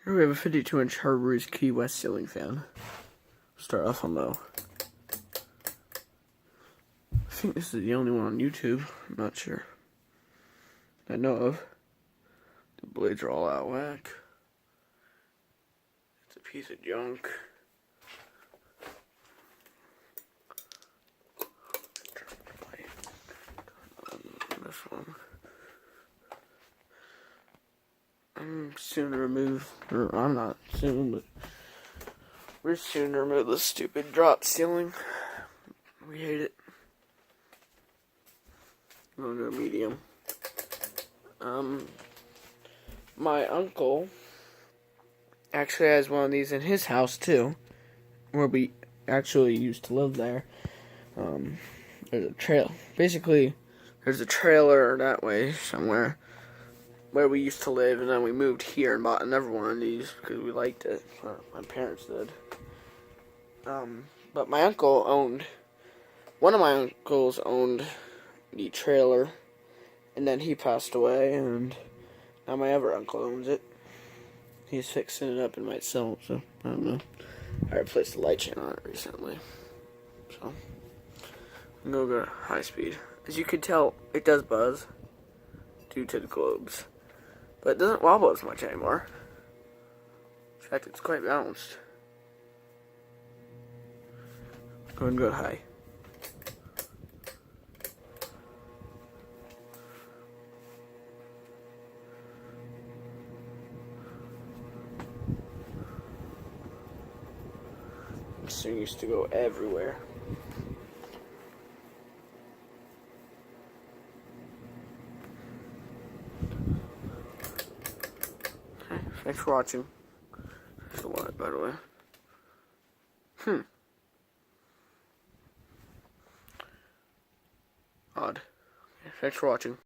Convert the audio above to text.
Here we have a 52-inch Harbor's Key West ceiling fan. Start off on low. I think this is the only one on YouTube. I'm not sure. I know of. The blades are all out of whack. It's a piece of junk. This one. I'm soon to remove, or I'm not soon, but we're soon to remove this stupid drop ceiling. We hate it. I'm going to a medium. My uncle actually has one of these in his house too, where we actually used to live there. There's a trail. Basically, there's a trailer that way somewhere where we used to live, and then we moved here and bought another one of these because we liked it. Or my parents did. But my uncle owned, one of my uncles owned the trailer, and then he passed away, and now my other uncle owns it. He's fixing it up and might sell it, so I don't know. I replaced the light chain on it recently, so I'm gonna go high speed. As you can tell, it does buzz due to the globes, but it doesn't wobble as much anymore. In fact, it's quite balanced. Go ahead and go high. This thing used to go everywhere. Okay, thanks for watching. There's a lot, by the way. Odd. Okay, thanks for watching.